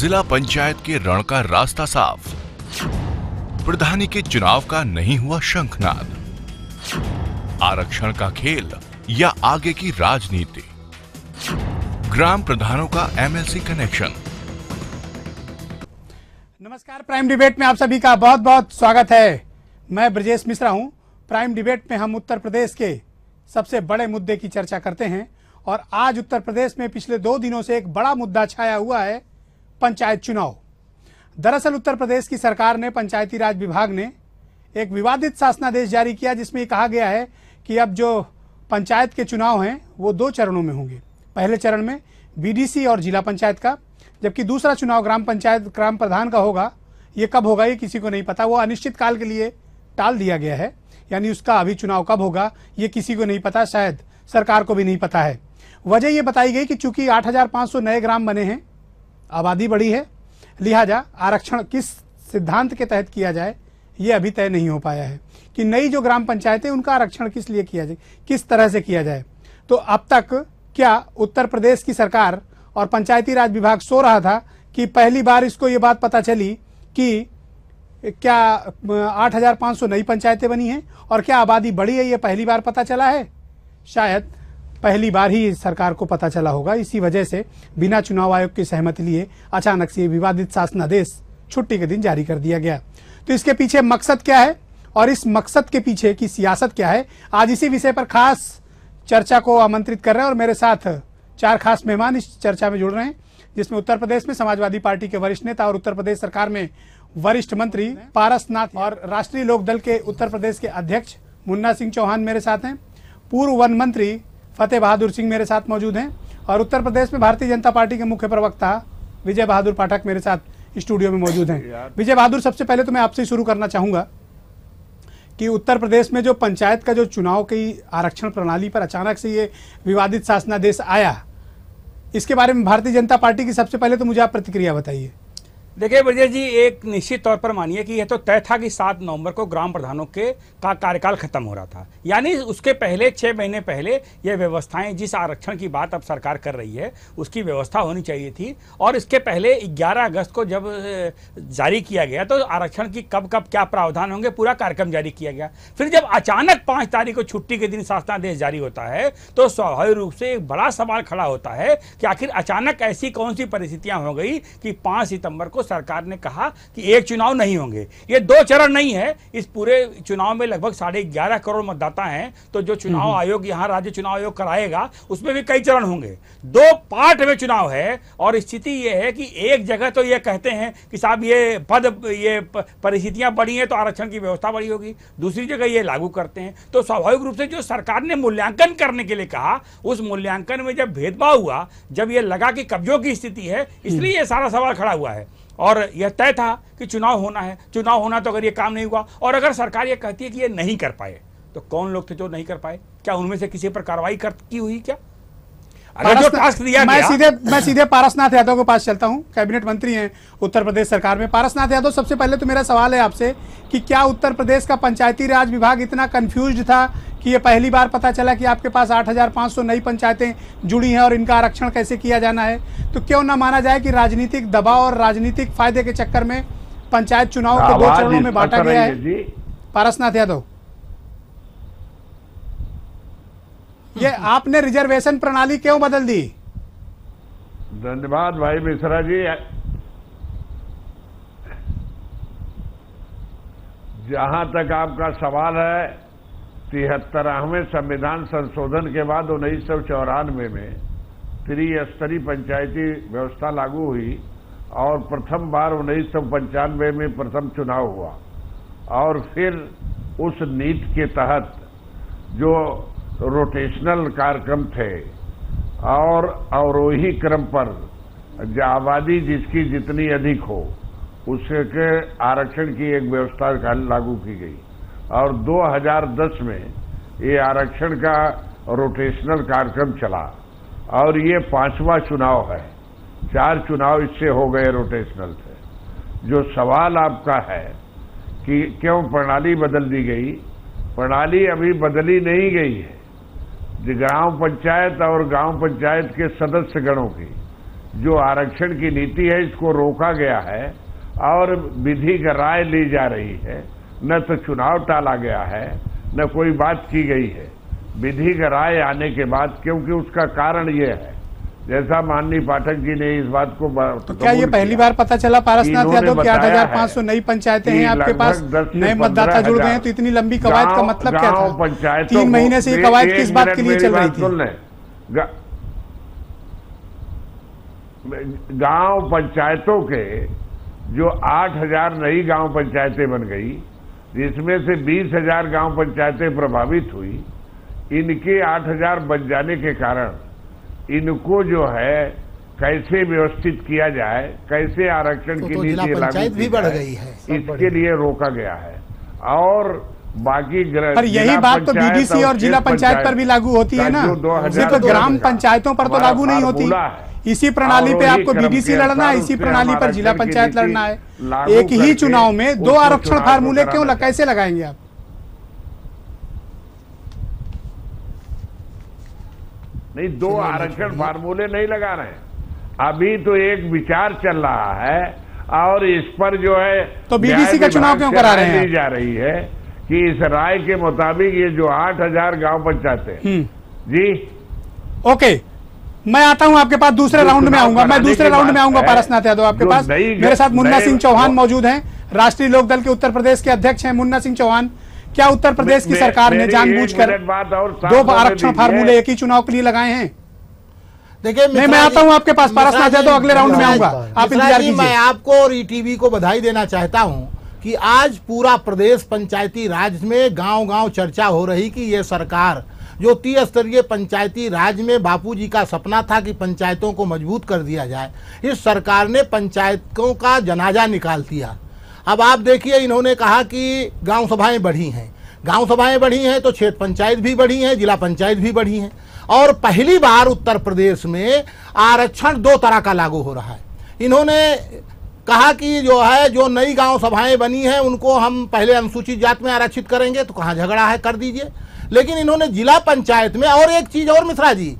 जिला पंचायत के रण का रास्ता साफ, प्रधानी के चुनाव का नहीं हुआ शंखनाद, आरक्षण का खेल या आगे की राजनीति, ग्राम प्रधानों का एमएलसी कनेक्शन। नमस्कार, प्राइम डिबेट में आप सभी का बहुत बहुत स्वागत है। मैं ब्रजेश मिश्रा हूं। प्राइम डिबेट में हम उत्तर प्रदेश के सबसे बड़े मुद्दे की चर्चा करते हैं और आज उत्तर प्रदेश में पिछले 2 दिनों से एक बड़ा मुद्दा छाया हुआ है, पंचायत चुनाव। दरअसल उत्तर प्रदेश की सरकार ने, पंचायती राज विभाग ने एक विवादित शासनादेश जारी किया जिसमें कहा गया है कि अब जो पंचायत के चुनाव हैं वो 2 चरणों में होंगे। पहले चरण में बीडीसी और जिला पंचायत का, जबकि दूसरा चुनाव ग्राम पंचायत ग्राम प्रधान का होगा। ये कब होगा ये किसी को नहीं पता, वो अनिश्चित काल के लिए टाल दिया गया है, यानी उसका अभी चुनाव कब होगा ये किसी को नहीं पता, शायद सरकार को भी नहीं पता है। वजह ये बताई गई कि चूंकि 8,500 नए ग्राम बने हैं, आबादी बढ़ी है, लिहाजा आरक्षण किस सिद्धांत के तहत किया जाए ये अभी तय नहीं हो पाया है कि नई जो ग्राम पंचायतें उनका आरक्षण किस लिए किया जाए, किस तरह से किया जाए। तो अब तक क्या उत्तर प्रदेश की सरकार और पंचायती राज विभाग सो रहा था कि पहली बार इसको ये बात पता चली कि क्या 8,500 नई पंचायतें बनी हैं और क्या आबादी बढ़ी है, ये पहली बार पता चला है? शायद पहली बार ही सरकार को पता चला होगा। इसी वजह से बिना चुनाव आयोग की सहमति लिए अचानक से विवादित शासनादेश छुट्टी के दिन जारी कर दिया गया। तो इसके पीछे मकसद क्या है और इस मकसद के पीछे की सियासत क्या है, आज इसी विषय पर खास चर्चा को आमंत्रित कर रहे हैं और मेरे साथ 4 खास मेहमान इस चर्चा में जुड़ रहे हैं, जिसमें उत्तर प्रदेश में समाजवादी पार्टी के वरिष्ठ नेता और उत्तर प्रदेश सरकार में वरिष्ठ मंत्री पारसनाथ और राष्ट्रीय लोकदल के उत्तर प्रदेश के अध्यक्ष मुन्ना सिंह चौहान मेरे साथ हैं, पूर्व वन मंत्री फतेह बहादुर सिंह मेरे साथ मौजूद हैं और उत्तर प्रदेश में भारतीय जनता पार्टी के मुख्य प्रवक्ता विजय बहादुर पाठक मेरे साथ स्टूडियो में मौजूद हैं। विजय बहादुर, सबसे पहले तो मैं आपसे शुरू करना चाहूंगा कि उत्तर प्रदेश में जो पंचायत का जो चुनाव की आरक्षण प्रणाली पर अचानक से ये विवादित शासनादेश आया, इसके बारे में भारतीय जनता पार्टी की सबसे पहले तो मुझे आप प्रतिक्रिया बताइए। देखिए ब्रजेश जी, एक निश्चित तौर पर मानिए कि यह तो तय था कि 7 नवंबर को ग्राम प्रधानों के का कार्यकाल खत्म हो रहा था, यानी उसके पहले 6 महीने पहले ये व्यवस्थाएं, जिस आरक्षण की बात अब सरकार कर रही है उसकी व्यवस्था होनी चाहिए थी। और इसके पहले 11 अगस्त को जब जारी किया गया तो आरक्षण की कब कब क्या प्रावधान होंगे पूरा कार्यक्रम जारी किया गया। फिर जब अचानक 5 तारीख को छुट्टी के दिन शासनादेश जारी होता है तो स्वाभाविक रूप से एक बड़ा सवाल खड़ा होता है कि आखिर अचानक ऐसी कौन सी परिस्थितियां हो गई कि 5 सितंबर को सरकार ने कहा कि एक चुनाव नहीं होंगे। ये 2 चरण नहीं है, इस पूरे चुनाव में लगभग 11.5 करोड़ मतदाता हैं, तो जो चुनाव आयोग यहाँ राज्य चुनाव आयोग कराएगा उसमें भी कई चरण होंगे। 2 पार्ट में चुनाव है और स्थिति ये है कि एक जगह तो ये कहते हैं कि साहब ये परिस्थितियां बढ़ी हैं तो आरक्षण की व्यवस्था बढ़ी होगी, दूसरी जगह ये लागू करते हैं। तो स्वाभाविक रूप से जो सरकार ने मूल्यांकन करने के लिए कहा, उस मूल्यांकन में जब भेदभाव हुआ, जब ये लगा कि कब्जों की स्थिति है, इसलिए ये सारा सवाल खड़ा हुआ है। और यह तय था कि चुनाव होना है, चुनाव होना, तो अगर ये काम नहीं हुआ और अगर सरकार ये कहती है कि ये नहीं कर पाए तो कौन लोग थे जो नहीं कर पाए? क्या उनमें से किसी पर कार्रवाई की हुई? क्या अगर जो टास्क दिया गया? मैं सीधे पारसनाथ यादव के पास चलता हूं, कैबिनेट मंत्री हैं उत्तर प्रदेश सरकार में। पारसनाथ यादव, सबसे पहले तो मेरा सवाल है आपसे कि क्या उत्तर प्रदेश का पंचायती राज विभाग इतना कंफ्यूज्ड था कि ये पहली बार पता चला कि आपके पास 8,500 नई पंचायतें जुड़ी हैं और इनका आरक्षण कैसे किया जाना है? तो क्यों ना माना जाए कि राजनीतिक दबाव और राजनीतिक फायदे के चक्कर में पंचायत चुनाव को 2 चरणों में बांटा गया है? पारसनाथ यादव, ये आपने रिजर्वेशन प्रणाली क्यों बदल दी? धन्यवाद भाई मिश्रा जी। जहां तक आपका सवाल है, 73वें संविधान संशोधन के बाद 1994 में त्रिस्तरीय पंचायती व्यवस्था लागू हुई और प्रथम बार 1995 में प्रथम चुनाव हुआ और फिर उस नीति के तहत जो रोटेशनल कार्यक्रम थे और अवरोही क्रम पर आबादी जिसकी जितनी अधिक हो उसके आरक्षण की एक व्यवस्था लागू की गई और 2010 में ये आरक्षण का रोटेशनल कार्यक्रम चला और ये 5वां चुनाव है। 4 चुनाव इससे हो गए रोटेशनल से। जो सवाल आपका है कि क्यों प्रणाली बदल दी गई, प्रणाली अभी बदली नहीं गई है। ग्राम पंचायत और गांव पंचायत के सदस्य गणों की जो आरक्षण की नीति है इसको रोका गया है और विधिक राय ली जा रही है। न तो चुनाव टाला गया है, न कोई बात की गई है। विधिक राय आने के बाद, क्योंकि उसका कारण ये है, जैसा माननीय पाठक जी ने इस बात को तो क्या ये पहली बार पता चला पारसनाथ यादव कि 8,500 नई पंचायतें हैं आपके पास, नए मतदाता जुड़ गए हैं? तो इतनी लंबी कवायद का मतलब क्या था? 3 महीने से ये कवायद किस बात के लिए चल रही थी? गांव पंचायतों के जो 8,000 नई गांव पंचायतें बन गई, जिसमें से 20,000 गांव पंचायतें प्रभावित हुई, इनके 8,000 बन जाने के कारण इनको जो है कैसे व्यवस्थित किया जाए, कैसे आरक्षण की नीति लागू भी बढ़ गई है, इसके लिए रोका गया है। और बाकी पर यही बात तो बीडीसी और जिला पंचायत पर भी लागू होती है ना, सिर्फ ग्राम पंचायतों पर तो लागू नहीं होती। इसी प्रणाली पे आपको बीडीसी लड़ना है, इसी प्रणाली पर जिला पंचायत लड़ना है। एक ही चुनाव में 2 आरक्षण फार्मूले क्यों कैसे लगाएंगे आप? नहीं, 2 आरक्षण फार्मूले नहीं लगा रहे हैं। अभी तो एक विचार चल रहा है और इस पर जो है तो बीडीसी का चुनाव क्यों करा रहे हैं? जा रही है कि इस राय के मुताबिक ये जो 8,000 गांव पंचायतें जी। ओके, मैं आता हूं आपके पास, दूसरे राउंड में आऊंगा, मैं दूसरे राउंड में आऊंगा पारसनाथ यादव आपके पास। मेरे साथ मुन्ना सिंह चौहान मौजूद हैं, राष्ट्रीय लोकदल के उत्तर प्रदेश के अध्यक्ष हैं। मुन्ना सिंह चौहान, क्या उत्तर प्रदेश की सरकार ने जानबूझकर 2 आरक्षण फार्मूले एक ही चुनाव के लिए लगाए हैं? देखिए, मैं आता हूं आपके पास पारसनाथ यादव, अगले राउंड में आऊंगा, आप इंतजार कीजिए। मैं आपको और ईटीवी को बधाई देना चाहता हूं कि आज पूरा प्रदेश पंचायती राज में गांव-गांव चर्चा हो रही कि ये सरकार जो 30 स्तरीय पंचायती राज में बापूजी का सपना था कि पंचायतों को मजबूत कर दिया जाए, इस सरकार ने पंचायतों का जनाजा निकाल दिया। अब आप देखिए, इन्होंने कहा कि गांव सभाएं बढ़ी हैं, गांव सभाएं बढ़ी हैं तो क्षेत्र पंचायत भी बढ़ी हैं, जिला पंचायत भी बढ़ी हैं। और पहली बार उत्तर प्रदेश में आरक्षण 2 तरह का लागू हो रहा है। इन्होंने कहा कि जो नई गांव सभाएं बनी हैं उनको हम पहले अनुसूचित जाति में आरक्षित करेंगे, तो कहाँ झगड़ा है, कर दीजिए। लेकिन इन्होंने जिला पंचायत में, और एक चीज और मिश्रा जी,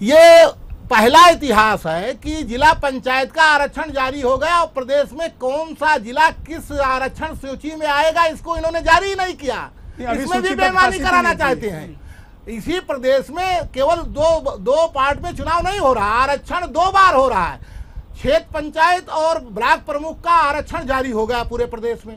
ये पहला इतिहास है कि जिला पंचायत का आरक्षण जारी हो गया और प्रदेश में कौन सा जिला किस आरक्षण सूची में आएगा इसको इन्होंने जारी नहीं किया। इसमें भी बेईमानी कराना चाहते हैं। इसी प्रदेश में केवल दो पार्ट में चुनाव नहीं हो रहा, आरक्षण 2 बार हो रहा है। क्षेत्र पंचायत और ब्लॉक प्रमुख का आरक्षण जारी हो गया पूरे प्रदेश में,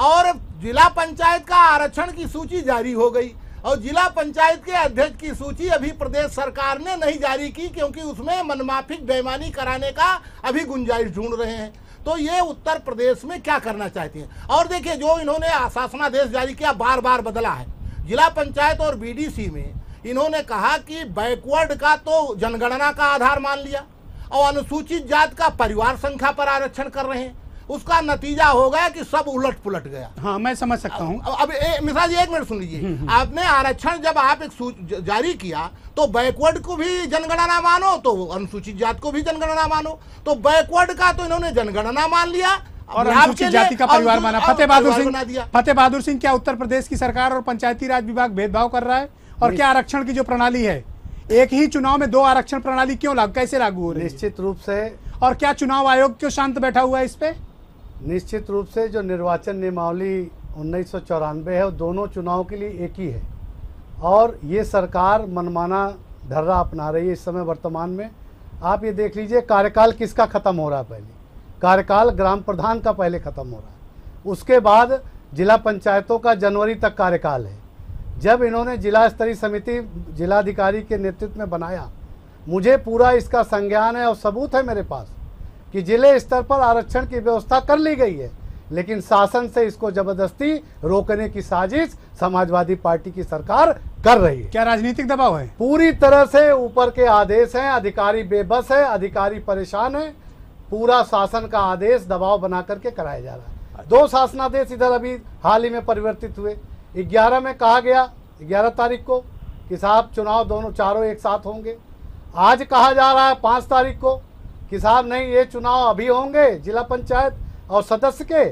और जिला पंचायत का आरक्षण की सूची जारी हो गई, और जिला पंचायत के अध्यक्ष की सूची अभी प्रदेश सरकार ने नहीं जारी की, क्योंकि उसमें मनमाफिक बेईमानी कराने का अभी गुंजाइश ढूंढ रहे हैं। तो ये उत्तर प्रदेश में क्या करना चाहती हैं? और देखिए, जो इन्होंने शासनादेश जारी किया, बार बार बदला है। जिला पंचायत और बीडीसी में इन्होंने कहा कि बैकवर्ड का तो जनगणना का आधार मान लिया और अनुसूचित जाति का परिवार संख्या पर आरक्षण कर रहे हैं। उसका नतीजा हो गया कि सब उलट पुलट गया। हाँ, मैं समझ सकता हूँ। अब मिश्रा जी, 1 मिनट सुन लीजिए। आपने आरक्षण जब आप एक जारी किया तो बैकवर्ड को भी जनगणना मानो, तो अनुसूचित जाति को भी जनगणना मानो। तो बैकवर्ड का तो इन्होंने जनगणना मान लिया और अनुसूचित जाति का परिवार माना। फतेह बहादुर सिंह, क्या उत्तर प्रदेश की सरकार और पंचायती राज विभाग भेदभाव कर रहा है? और क्या आरक्षण की जो प्रणाली है, एक ही चुनाव में 2 आरक्षण प्रणाली क्यों कैसे लागू हो रही है? निश्चित रूप से। और क्या चुनाव आयोग क्यों शांत बैठा हुआ है इस पे? निश्चित रूप से जो निर्वाचन नियमावली 1994 है, वो दोनों चुनाव के लिए एक ही है, और ये सरकार मनमाना ढर्रा अपना रही है इस समय वर्तमान में। आप ये देख लीजिए, कार्यकाल किसका खत्म हो रहा है? पहले कार्यकाल ग्राम प्रधान का पहले खत्म हो रहा है, उसके बाद जिला पंचायतों का जनवरी तक कार्यकाल है। जब इन्होंने जिला स्तरीय समिति जिलाधिकारी के नेतृत्व में बनाया, मुझे पूरा इसका संज्ञान है और सबूत है मेरे पास कि जिले स्तर पर आरक्षण की व्यवस्था कर ली गई है, लेकिन शासन से इसको जबरदस्ती रोकने की साजिश समाजवादी पार्टी की सरकार कर रही है। क्या राजनीतिक दबाव है? पूरी तरह से ऊपर के आदेश हैं, अधिकारी बेबस है, अधिकारी परेशान है, पूरा शासन का आदेश दबाव बना करके कराया जा रहा है। 2 शासनादेश इधर अभी हाल ही में परिवर्तित हुए। 11 में कहा गया, 11 तारीख को, कि साहब चुनाव दोनों चारों एक साथ होंगे। आज कहा जा रहा है 5 तारीख को कि साहब नहीं, ये चुनाव अभी होंगे जिला पंचायत और सदस्य के,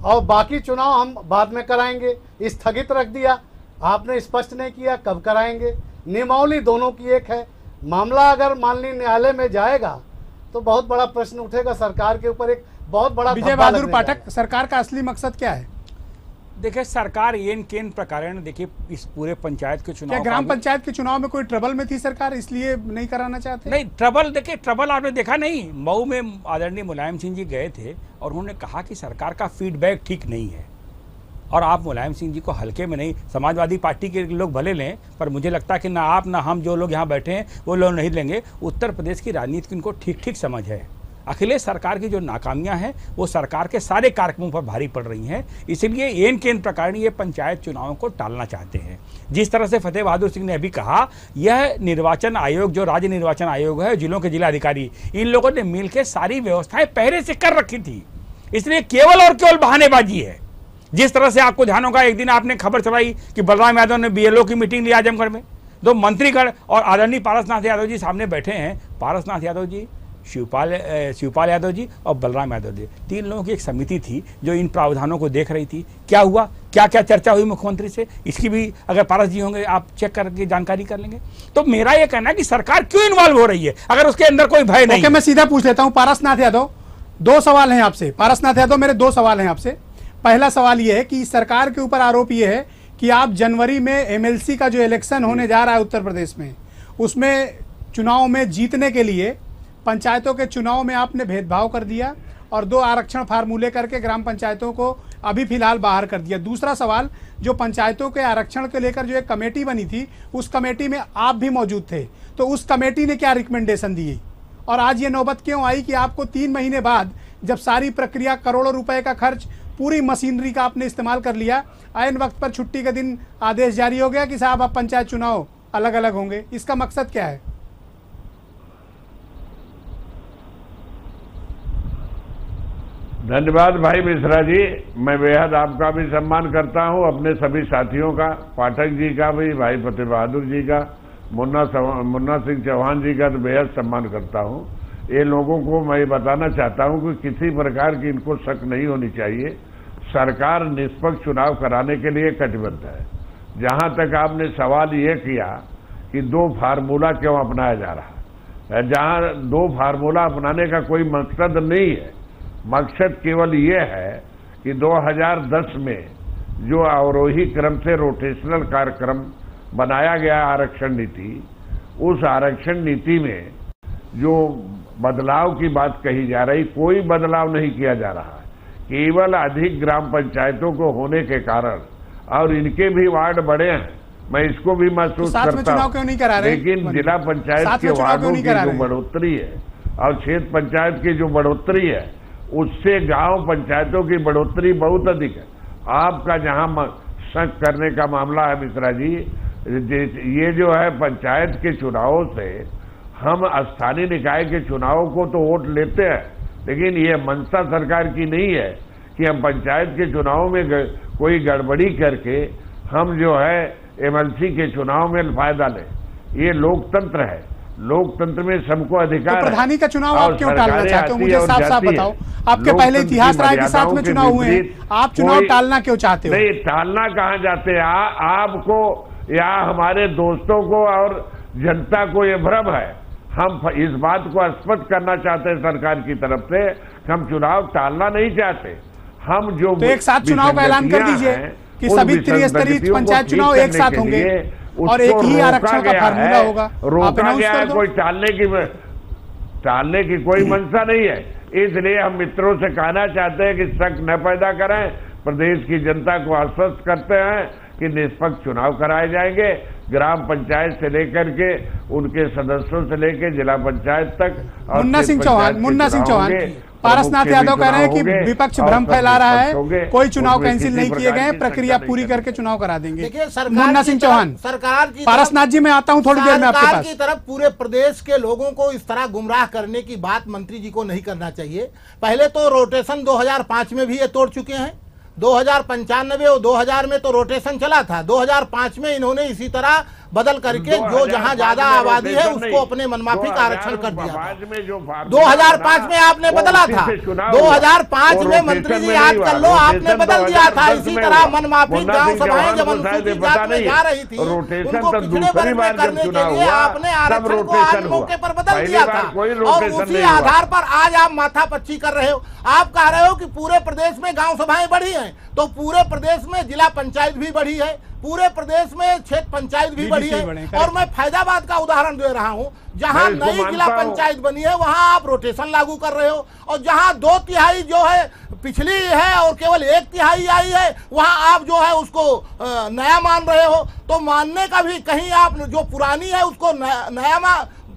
और बाकी चुनाव हम बाद में कराएंगे। स्थगित रख दिया, आपने स्पष्ट नहीं किया कब कराएंगे। नियमावली दोनों की एक है। मामला अगर माननीय न्यायालय में जाएगा तो बहुत बड़ा प्रश्न उठेगा, सरकार के ऊपर एक बहुत बड़ा विजय धब्बा बहादुर लगने पाठक, जाएगा। सरकार का असली मकसद क्या है? देखिए, सरकार येन केन प्रकारण, देखिए इस पूरे पंचायत के क्या चुनाव ग्राम का पंचायत के चुनाव में कोई ट्रबल में थी सरकार, इसलिए नहीं कराना चाहते? नहीं, ट्रबल, देखिए ट्रबल आपने देखा नहीं। मऊ में आदरणीय मुलायम सिंह जी गए थे और उन्होंने कहा कि सरकार का फीडबैक ठीक नहीं है, और आप मुलायम सिंह जी को हल्के में नहीं, समाजवादी पार्टी के लोग भले लें, पर मुझे लगता है कि ना आप ना हम जो लोग यहाँ बैठे हैं वो लोग नहीं लेंगे। उत्तर प्रदेश की राजनीति की उनको ठीक ठीक समझ है। अखिलेश सरकार की जो नाकामियां हैं वो सरकार के सारे कार्यक्रमों पर भारी पड़ रही हैं, इसलिए एन केन प्रकार ये पंचायत चुनावों को टालना चाहते हैं। जिस तरह से फतेह बहादुर सिंह ने अभी कहा, यह निर्वाचन आयोग, जो राज्य निर्वाचन आयोग है, जिलों के जिला अधिकारी, इन लोगों ने मिलकर सारी व्यवस्थाएं पहले से कर रखी थी, इसलिए केवल और केवल बहानेबाजी है। जिस तरह से आपको ध्यान होगा, एक दिन आपने खबर चलाई कि बलराम यादव ने बीएलओ की मीटिंग ली आजमगढ़ में, दो मंत्रीगण और आदरणीय पारसनाथ यादव जी सामने बैठे हैं। पारसनाथ यादव जी, शिवपाल यादव जी और बलराम यादव जी, तीन लोगों की एक समिति थी जो इन प्रावधानों को देख रही थी। क्या हुआ, क्या क्या चर्चा हुई मुख्यमंत्री से, इसकी भी अगर पारस जी होंगे आप चेक करके जानकारी कर लेंगे। तो मेरा यह कहना है कि सरकार क्यों इन्वॉल्व हो रही है अगर उसके अंदर कोई भय नहीं। मैं सीधा पूछ लेता हूं पारसनाथ यादव, दो सवाल हैं आपसे। पारसनाथ यादव, मेरे दो सवाल हैं आपसे। पहला सवाल यह है कि सरकार के ऊपर आरोप यह है कि आप जनवरी में एमएलसी का जो इलेक्शन होने जा रहा है उत्तर प्रदेश में, उसमें चुनाव में जीतने के लिए पंचायतों के चुनाव में आपने भेदभाव कर दिया और 2 आरक्षण फार्मूले करके ग्राम पंचायतों को अभी फिलहाल बाहर कर दिया। दूसरा सवाल, जो पंचायतों के आरक्षण को लेकर जो एक कमेटी बनी थी, उस कमेटी में आप भी मौजूद थे, तो उस कमेटी ने क्या रिकमेंडेशन दी और आज ये नौबत क्यों आई कि आपको 3 महीने बाद, जब सारी प्रक्रिया, करोड़ों रुपए का खर्च, पूरी मशीनरी का आपने इस्तेमाल कर लिया, ऐन वक्त पर छुट्टी के दिन आदेश जारी हो गया कि साहब अब पंचायत चुनाव अलग अलग होंगे? इसका मकसद क्या है? धन्यवाद भाई मिश्रा जी, मैं बेहद आपका भी सम्मान करता हूं, अपने सभी साथियों का, पाठक जी का भी, भाई फतेह बहादुर जी का, मुन्ना सिंह चौहान जी का तो बेहद सम्मान करता हूं। ये लोगों को मैं बताना चाहता हूं कि किसी प्रकार की इनको शक नहीं होनी चाहिए। सरकार निष्पक्ष चुनाव कराने के लिए कटिबद्ध है। जहां तक आपने सवाल ये किया कि 2 फार्मूला क्यों अपनाया जा रहा है, जहां 2 फार्मूला अपनाने का कोई मकसद नहीं है। मकसद केवल ये है कि 2010 में जो अवरोही क्रम से रोटेशनल कार्यक्रम बनाया गया आरक्षण नीति, उस आरक्षण नीति में जो बदलाव की बात कही जा रही, कोई बदलाव नहीं किया जा रहा है। केवल अधिक ग्राम पंचायतों को होने के कारण, और इनके भी वार्ड बड़े हैं, मैं इसको भी महसूस करता हूं, लेकिन जिला पंचायत के वार्डों की जो बढ़ोतरी है और क्षेत्र पंचायत की जो बढ़ोतरी है, उससे गांव पंचायतों की बढ़ोतरी बहुत अधिक है। आपका जहां शक करने का मामला है मिश्रा जी, ये जो है पंचायत के चुनावों से, हम स्थानीय निकाय के चुनावों को तो वोट लेते हैं, लेकिन ये मंशा सरकार की नहीं है कि हम पंचायत के चुनाव में कोई गड़बड़ी करके हम जो है एमएलसी के चुनाव में फायदा लें। ये लोकतंत्र है, लोकतंत्र में सबको अधिकार है। प्रधानी का चुनाव आप क्यों टालना चाहते हो? मुझे साफ साफ बताओ। आपके पहले इतिहास राय के साथ में चुनाव हुए हैं, आप चुनाव टालना क्यों चाहते हो? नहीं, टालना कहाँ जाते हैं। आपको या हमारे दोस्तों को और जनता को ये भ्रम है। हम इस बात को स्पष्ट करना चाहते हैं सरकार की तरफ से, हम चुनाव टालना नहीं चाहते। हम जो तो एक साथ चुनाव का ऐलान कर दीजिए कि सभी त्रिस्तरीय पंचायत चुनाव एक साथ होंगे और एक ही आरक्षण का फार्मूला होगा। रोका गया है, कोई टालने की कोई मंशा नहीं है। इसलिए हम मित्रों से कहना चाहते हैं कि शक न पैदा करें। प्रदेश की जनता को आश्वस्त करते हैं कि निष्पक्ष चुनाव कराए जाएंगे, ग्राम पंचायत से लेकर के उनके सदस्यों से लेकर जिला पंचायत तक। मुन्ना सिंह चौहान, पारसनाथ यादव कह रहे हैं कि विपक्ष भ्रम फैला रहा है, कोई चुनाव कैंसिल नहीं किए गए, प्रक्रिया पूरी करके चुनाव करा देंगे। मुन्ना सिंह चौहान, सरकार की, पारसनाथ जी मैं आता हूं थोड़ी देर में आपके पास। की तरफ पूरे प्रदेश के लोगों को इस तरह गुमराह करने की बात मंत्री जी को नहीं करना चाहिए। पहले तो रोटेशन 2005 में भी ये तोड़ चुके हैं, 2095 और 2000 में तो रोटेशन चला था। 2005 में इन्होंने इसी तरह बदल करके जो जहां ज्यादा आबादी है उसको अपने मनमाफिक आरक्षण कर दिया था। 2005 में आपने बदला था, 2005 में मंत्री जी याद कर लो, आपने बदल दिया था। इसी तरह मनमाफिक गांव सभाएं जब अनुसूचित जाति में जा रही थी उनको पिछड़े वर्ग में करने के लिए आपने आरक्षण को आज मौके पर बदल दिया था, और उसी आधार पर आज आप माथापच्ची कर रहे हो। आप कह रहे हो कि पूरे प्रदेश में गांव सभाएं बढ़ी हैं, तो पूरे प्रदेश में जिला पंचायत भी बढ़ी है, पूरे प्रदेश में क्षेत्र पंचायत भी बढ़ी है। और मैं फैजाबाद का उदाहरण दे रहा हूं, जहां नई जिला पंचायत बनी है वहां आप रोटेशन लागू कर रहे हो, और जहां 2/3 जो है पिछली है और केवल 1/3 आई है वहां आप जो है उसको नया मान रहे हो। तो मानने का भी कहीं आप जो पुरानी है उसको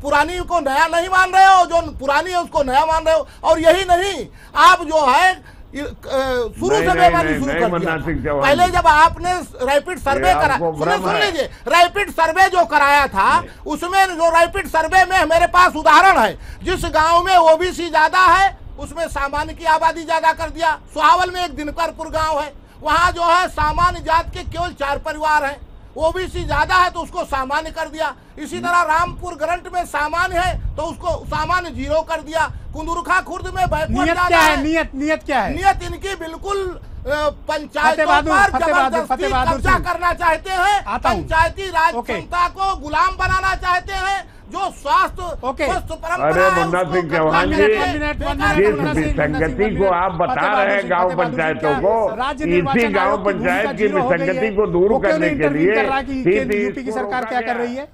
पुरानी को नया नहीं मान रहे हो, जो पुरानी है उसको नया मान रहे हो। और यही नहीं, आप जो है शुरू से बेईमानी शुरू कर दिया। पहले जब आपने रैपिड सर्वे करा, सुन लीजिए, रैपिड सर्वे जो कराया था उसमें जो रैपिड सर्वे में मेरे पास उदाहरण है, जिस गांव में ओबीसी ज्यादा है उसमें सामान्य की आबादी ज्यादा कर दिया। सुहावल में एक दिनकरपुर गांव है, वहां जो है सामान्य जात के केवल 4 परिवार हैं, ओबीसी ज्यादा है तो उसको सामान्य कर दिया। इसी तरह रामपुर ग्रंट में सामान्य है तो उसको सामान्य 0 कर दिया। कुंदुरखा खुर्द में बैकवर्ड ज्यादा है। नियत क्या है? नियत इनकी बिल्कुल पंचायतों पर जबरदस्ती कब्जा करना चाहते हैं, पंचायती राज क्षमता को गुलाम बनाना चाहते हैं, जो स्वास्थ्य परंपरा। अरे मुन्ना सिंह चौहान जी, जिस विसंगति को आप बता रहे हैं गांव पंचायतों को, इसी गांव पंचायत की विसंगति को दूर करने के लिए यूपी की सरकार क्या कर रही है?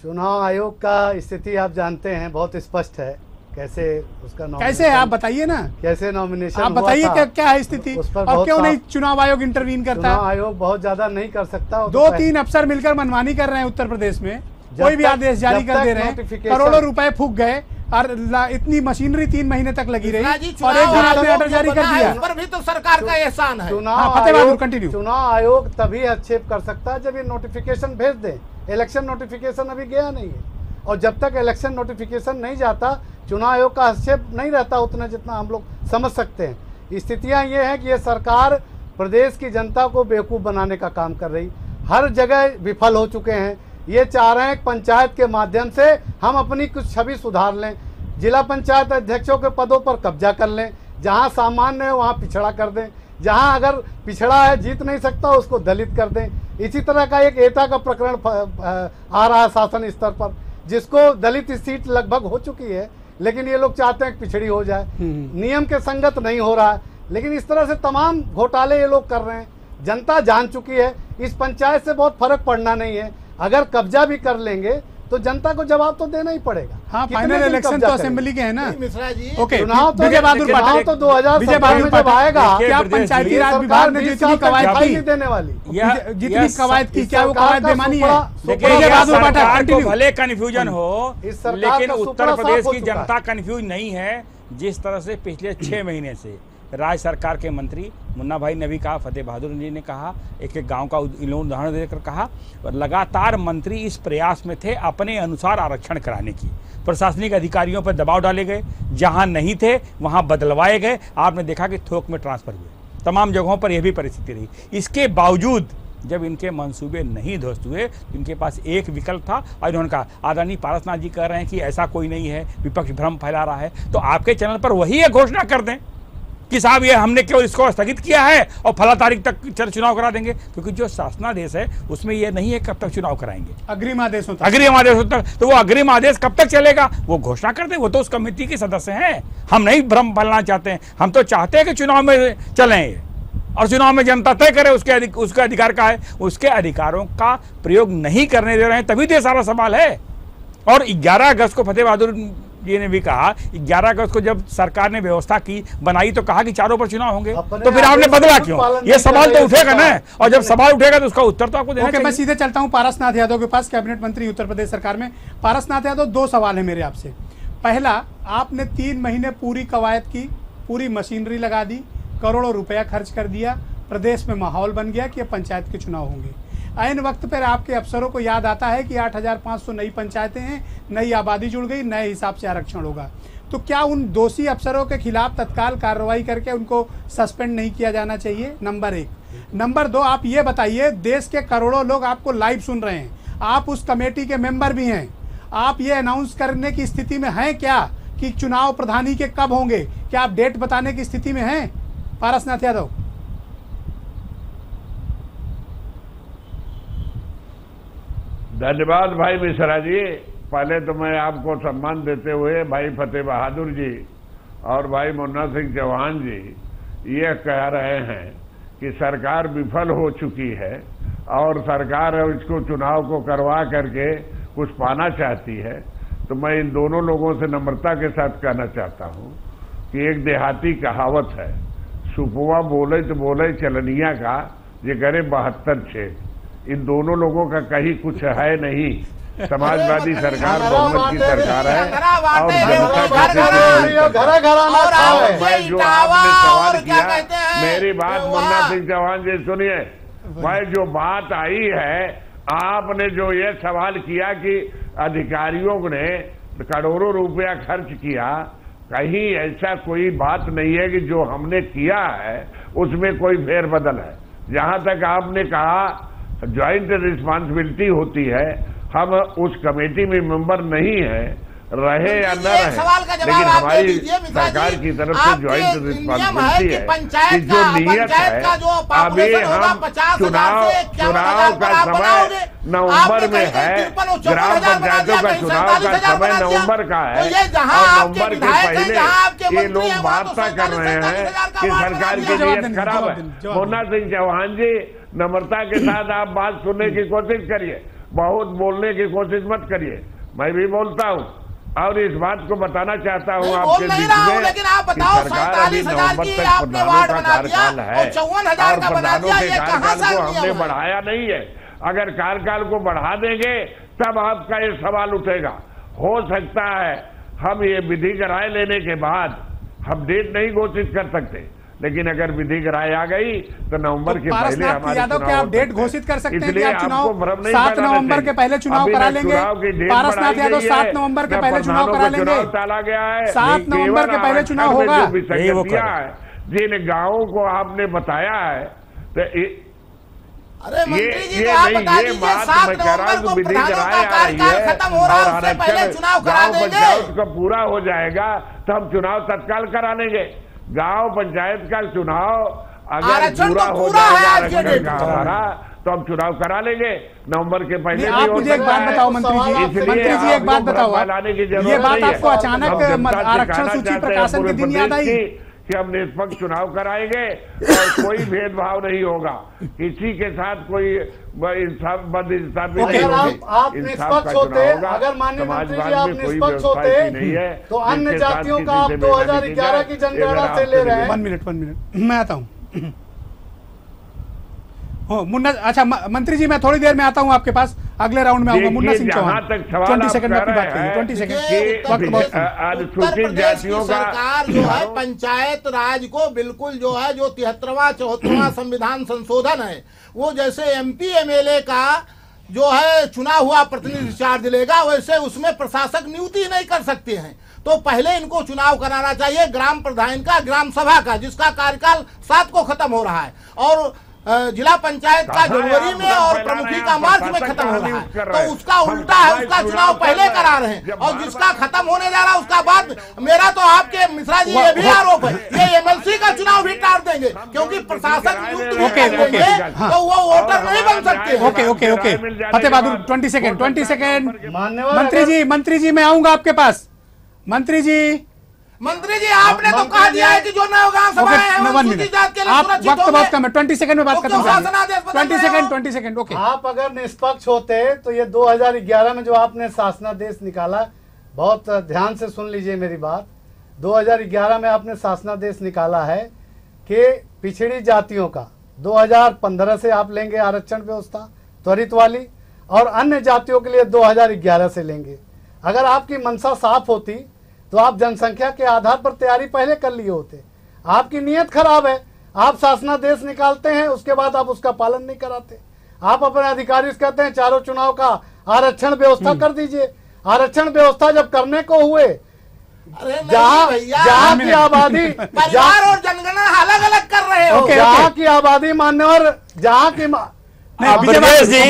चुनाव आयोग का स्थिति आप जानते हैं, बहुत स्पष्ट है। कैसे उसका कैसे है आप बताइए ना, कैसे नॉमिनेशन आप बताइए क्या है स्थिति, और क्यों नहीं चुनाव आयोग इंटरवीन करता? चुनाव आयोग बहुत ज्यादा नहीं कर सकता। 2-3 अफसर मिलकर मनमानी कर रहे हैं उत्तर प्रदेश में, कोई भी आदेश जारी कर दे रहे हैं, करोड़ों रुपए फूक गए और इतनी मशीनरी 3 महीने तक लगी रही, और एक दिन आपने ऑर्डर जारी कर दिया। पर भी तो सरकार का एहसान है। चुनाव आयोग तभी हस्तक्षेप कर सकता है जब ये नोटिफिकेशन भेज दे। इलेक्शन नोटिफिकेशन अभी गया नहीं है, और जब तक इलेक्शन नोटिफिकेशन नहीं जाता चुनाव आयोग का हस्तक्षेप नहीं रहता उतना जितना हम लोग समझ सकते हैं। स्थितियां ये हैं कि ये सरकार प्रदेश की जनता को बेवकूफ़ बनाने का काम कर रही, हर जगह विफल हो चुके हैं। ये चाह रहे हैं पंचायत के माध्यम से हम अपनी कुछ छवि सुधार लें, जिला पंचायत अध्यक्षों के पदों पर कब्जा कर लें, जहां सामान्य है वहां पिछड़ा कर दें, जहां अगर पिछड़ा है जीत नहीं सकता उसको दलित कर दें। इसी तरह का एक एटा का प्रकरण आ रहा है शासन स्तर पर, जिसको दलित सीट लगभग हो चुकी है, लेकिन ये लोग चाहते हैं कि पिछड़ी हो जाए, नियम के संगत नहीं हो रहा है। लेकिन इस तरह से तमाम घोटाले ये लोग कर रहे हैं, जनता जान चुकी है। इस पंचायत से बहुत फर्क पड़ना नहीं है, अगर कब्जा भी कर लेंगे तो जनता को जवाब तो देना ही पड़ेगा। हाँ, फाइनल इलेक्शन तो असेंबली के है ना। मिश्रा जी, ओके, चुनाव तो विजय बहादुर पाठक तो 2017 में जब आएगा, क्या पंचायती राज विभाग ने जितनी कवायद की देने वाली, जितनी कवायद की, क्या वो कवायद बेमानी है? विजय बहादुर पाठक, भले कंफ्यूजन हो लेकिन उत्तर प्रदेश की जनता कंफ्यूज नहीं है। जिस तरह से पिछले 6 महीने से राज्य सरकार के मंत्री मुन्ना भाई ने भी कहा, फतेह बहादुर जी ने कहा, एक गांव का उदाहरण देकर कहा, लगातार मंत्री इस प्रयास में थे अपने अनुसार आरक्षण कराने की। प्रशासनिक अधिकारियों पर दबाव डाले गए, जहां नहीं थे वहां बदलवाए गए। आपने देखा कि थोक में ट्रांसफर हुए, तमाम जगहों पर यह भी परिस्थिति रही। इसके बावजूद जब इनके मंसूबे नहीं ध्वस्त हुए तो इनके पास एक विकल्प था, और इन्होंने कहा, आदरणीय पारसनाथ जी कह रहे हैं कि ऐसा कोई नहीं है, विपक्ष भ्रम फैला रहा है, तो आपके चैनल पर वही एक घोषणा कर दें कि साहब ये हमने केवल इसको स्थगित किया है और फला तारीख तक चुनाव करा देंगे। क्योंकि जो शासनादेश है उसमें ये नहीं है कब तक चुनाव कराएंगे, अग्रिम आदेश होता है, तो वो अग्रिम आदेश कब तक चलेगा वो घोषणा कर दें। वो तो उस कमेटी के सदस्य हैं, हम नहीं भ्रम फैलाना चाहते हैं, हम तो चाहते हैं कि चुनाव में चलें और चुनाव में जनता तय करे, उसके अधिकार का है, उसके अधिकारों का प्रयोग नहीं करने दे रहे हैं, तभी तो सारा सवाल है। और 11 अगस्त को फतेह बहादुर जी ने भी कहा, 11 अगस्त को जब सरकार ने व्यवस्था की बनाई तो कहा कि चारों पर चुनाव होंगे, तो फिर आपने बदला क्यों? ये सवाल तो उठेगा ना, और जब सवाल उठेगा तो उसका उत्तर तो आपको देना चाहिए। मैं सीधे चलता हूं पारसनाथ यादव के पास, कैबिनेट मंत्री उत्तर प्रदेश सरकार में। पारसनाथ यादव, 2 सवाल है मेरे आपसे। पहला, आपने 3 महीने पूरी कवायद की, पूरी मशीनरी लगा दी, करोड़ों रुपया खर्च कर दिया, प्रदेश में माहौल बन गया कि पंचायत के चुनाव होंगे। ऐन वक्त पर आपके अफसरों को याद आता है कि 8,500 नई पंचायतें हैं, नई आबादी जुड़ गई, नए हिसाब से आरक्षण होगा। तो क्या उन दोषी अफसरों के खिलाफ तत्काल कार्रवाई करके उनको सस्पेंड नहीं किया जाना चाहिए? नंबर 1। नंबर 2, आप ये बताइए, देश के करोड़ों लोग आपको लाइव सुन रहे हैं, आप उस कमेटी के मेंबर भी हैं, आप ये अनाउंस करने की स्थिति में हैं क्या कि चुनाव प्रधानी के कब होंगे? क्या आप डेट बताने की स्थिति में हैं पारसनाथ यादव? धन्यवाद भाई मिश्रा जी। पहले तो मैं आपको सम्मान देते हुए भाई फतेह बहादुर जी और भाई मुन्ना सिंह चौहान जी ये कह रहे हैं कि सरकार विफल हो चुकी है और सरकार इसको चुनाव को करवा करके कुछ पाना चाहती है, तो मैं इन दोनों लोगों से नम्रता के साथ कहना चाहता हूं कि एक देहाती कहावत है, सुपुआ बोले तो बोले चलनिया का ये करे 72 छेद। इन दोनों लोगों का कहीं कुछ है नहीं। समाजवादी सरकार बहुमत की सरकार है और मैं जो आपने सवाल किया, मेरी बात मुन्ना सिंह चौहान जी सुनिए, भाई जो बात आई है, आपने जो ये सवाल किया कि अधिकारियों ने करोड़ों रुपया खर्च किया, कहीं ऐसा कोई बात नहीं है कि जो हमने किया है उसमें कोई फेरबदल है। जहां तक आपने कहा ज्वाइंट रिस्पॉन्सिबिलिटी होती है, हम उस कमेटी में मेंबर नहीं है, रहे या न रहे, लेकिन हमारी सरकार की तरफ से ज्वाइंट रिस्पॉन्सिबिलिटी है कि जो नियत है, अभी हम चुनाव का समय नवंबर में है, ग्राम पंचायतों का चुनाव का समय नवंबर का है और नवंबर के पहले ये लोग वार्ता कर रहे हैं कि सरकार की नियत खराब है। मुन्ना सिंह चौहान जी, नम्रता के साथ आप बात सुनने की कोशिश करिए, बहुत बोलने की कोशिश मत करिए। मैं भी बोलता हूँ और इस बात को बताना चाहता हूँ आपके बीच में, लेकिन आप बताओ, सरकार अभी नवंबर तक प्रधानों का कार्यकाल है और प्रधानों के कार्यकाल को हमने बढ़ाया नहीं है। अगर कार्यकाल को बढ़ा देंगे तब आपका ये सवाल उठेगा। हो सकता है हम ये विधिक राय लेने के बाद हम डेट नहीं घोषित कर सकते, लेकिन अगर विधिक राय आ गई तो नवंबर के पहले हमारे यादव क्या आप डेट घोषित कर सकते हैं कि आप चुनाव 7 नवंबर के पहले चुनाव करा लेंगे? पारसनाथ यादव 7 नवंबर के पहले चुनाव करा लेंगे? टाला गया है, 7 नवंबर के पहले चुनाव होगा। जिन गाँवों को आपने बताया है, तो अरे मंत्री जी, तो आप बता दीजिए 7 नवंबर को प्रधानों का कार्यकाल खत्म हो रहा है, उससे पहले चुनाव करा देंगे? का पूरा हो जाएगा तो हम चुनाव तत्काल करा लेंगे। गांव पंचायत का चुनाव अगर पूरा हो जाएगा हमारा तो हम चुनाव करा लेंगे नवंबर के पहले। आप मुझे एक बात बताओ मंत्री जी एक बात बताओ, ये बात आपको अचानक आरक्षण सूची प्रकाशन के दिन याद आई कि हम निष्पक्ष चुनाव कराएंगे और कोई भेदभाव नहीं होगा, किसी के साथ कोई बदइंसाफी नहीं होगी। आप निष्पक्ष होते, अगर माननीय मंत्री जी आप निष्पक्ष होते तो अन्य जातियों का आप 2011 की जनगणना से ले रहे हैं। 1 मिनट मैं आता हूँ। मुन्ना, अच्छा मंत्री जी मैं थोड़ी देर में आता हूँ आपके पास, अगले राउंड में आऊंगा। मुन्ना सिंह चौहान 20 सेकंड में अपनी बात करिए, 20 सेकंड। अनुसूचित जातियों का सरकार जो है पंचायत राज को बिल्कुल जो है जो 73वां 74वां संविधान संशोधन है, वो जैसे MP MLA का जो है चुना हुआ प्रतिनिधि चार्ज लेगा, वैसे उसमें प्रशासक नियुक्ति नहीं कर सकते हैं। तो पहले इनको चुनाव कराना चाहिए ग्राम प्रधान का, ग्राम सभा का, जिसका कार्यकाल 7 को खत्म हो रहा है, और जिला पंचायत का जनवरी में और प्रमुखी का मार्च में खत्म हो रहा है। तो उसका उल्टा है, उसका चुनाव पहले करा रहे हैं और जिसका खत्म होने जा रहा है उसका बाद। मेरा तो आपके मिश्रा जी ये भी आरोप है, ये MLC का चुनाव भी टाल देंगे क्योंकि प्रशासक नियुक्त भी कर देंगे तो वो वोटर नहीं बन सकते। ओके फतेह बहादुर 20 सेकंड। मंत्री जी मैं आऊंगा आपके पास। मंत्री जी आपने तो कहा दिया है कि जो नवगांव सभा है आप वक्त बहुत कम है, 20 सेकंड में बात खत्म करेंगे। 20 सेकंड ओके। आप अगर निष्पक्ष होते तो ये 2011 में जो आपने शासनादेश निकाला, बहुत ध्यान से सुन लीजिए मेरी बात, 2011 में आपने शासनादेश निकाला है कि पिछड़ी जातियों का 2015 से आप लेंगे आरक्षण व्यवस्था त्वरित वाली, और अन्य जातियों के लिए 2011 से लेंगे। अगर आपकी मंशा साफ होती तो आप जनसंख्या के आधार पर तैयारी पहले कर लिए होते। आपकी नीयत खराब है, आप शासनादेश निकालते हैं उसके बाद आप उसका पालन नहीं कराते। आप अपने अधिकारी से कहते हैं चारों चुनाव का आरक्षण व्यवस्था कर दीजिए। आरक्षण व्यवस्था जब करने को हुए, जहाँ की आबादी परिवार और जनगणना अलग अलग कर रहे हो, जहाँ की आबादी मान्यवर, जहाँ की ब्रजेश जी,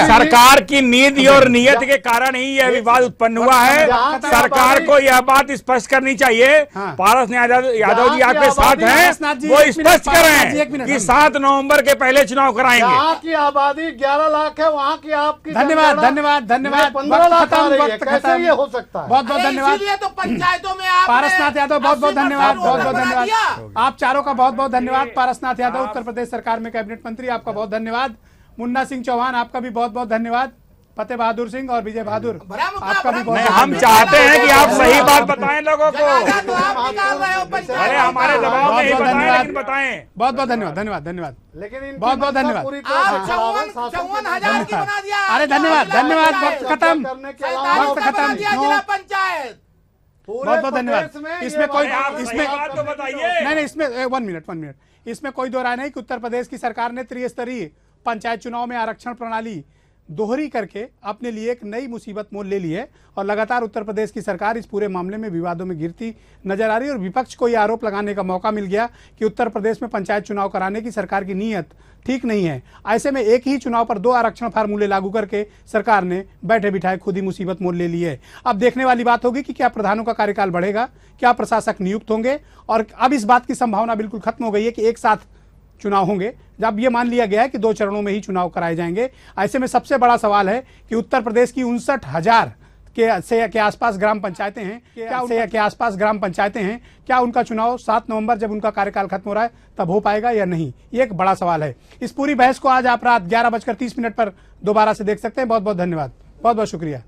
सरकार की नीति और नियत के कारण ही यह विवाद उत्पन्न हुआ है। सरकार को यह बात स्पष्ट करनी चाहिए। पारस यादव जी आपके साथ हैं, वो स्पष्ट करें कि 7 नवंबर के पहले चुनाव कराएंगे। यहाँ की आबादी 11 लाख है, वहाँ की आपकी धन्यवाद धन्यवाद धन्यवाद। 15 लाख आ रही है, कैसे ये हो सकता है? बहुत बहुत धन्यवाद। तो पंचायतों में आपने पारसनाथ यादव बहुत बहुत धन्यवाद, बहुत बहुत बना दिया। धन्यवाद। आप चारों का बहुत बहुत धन्यवाद। पारसनाथ यादव उत्तर प्रदेश सरकार में कैबिनेट मंत्री, आपका बहुत धन्यवाद। मुन्ना सिंह चौहान आपका भी बहुत बहुत धन्यवाद। फतेह बहादुर सिंह और विजय बहादुर आपका भी बहुत। हम चाहते हैं कि आप सही बात बताएं लोगों को। तो आप निकाल रहे हो पंचायत। अरे हमारे दबाव में ही बताएं, लेकिन बताएं। बहुत बहुत धन्यवाद धन्यवाद धन्यवाद। लेकिन बहुत बहुत धन्यवाद। आप 54,000 की बना दिया। अरे धन्यवाद धन्यवाद। वक्त खत्म, वक्त खत्म। जिला पंचायत बहुत बहुत धन्यवाद। इसमें कोई इसमें बात तो बताइए। नहीं इसमें 1 मिनट इसमें कोई दो राय नहीं कि उत्तर प्रदेश की सरकार ने त्रिस्तरीय पंचायत चुनाव में आरक्षण प्रणाली दोहरी करके अपने लिए एक नई मुसीबत मोल ले ली है और लगातार उत्तर प्रदेश की सरकार इस पूरे मामले में विवादों में घिरती नजर आ रही है और विपक्ष को यह आरोप लगाने का मौका मिल गया कि उत्तर प्रदेश में पंचायत चुनाव कराने की सरकार की नीयत ठीक नहीं है। ऐसे में एक ही चुनाव पर 2 आरक्षण फार्मूले लागू करके सरकार ने बैठे बिठाए खुद ही मुसीबत मोल ले ली है। अब देखने वाली बात होगी कि क्या प्रधानों का कार्यकाल बढ़ेगा, क्या प्रशासक नियुक्त होंगे। और अब इस बात की संभावना बिल्कुल खत्म हो गई है कि एक साथ चुनाव होंगे, जब ये मान लिया गया है कि 2 चरणों में ही चुनाव कराए जाएंगे। ऐसे में सबसे बड़ा सवाल है कि उत्तर प्रदेश की 59,000 के आसपास ग्राम पंचायतें हैं, क्या उनका चुनाव 7 नवंबर जब उनका कार्यकाल खत्म हो रहा है तब हो पाएगा या नहीं, ये एक बड़ा सवाल है। इस पूरी बहस को आज आप रात 11:30 पर दोबारा से देख सकते हैं। बहुत बहुत धन्यवाद, बहुत बहुत शुक्रिया।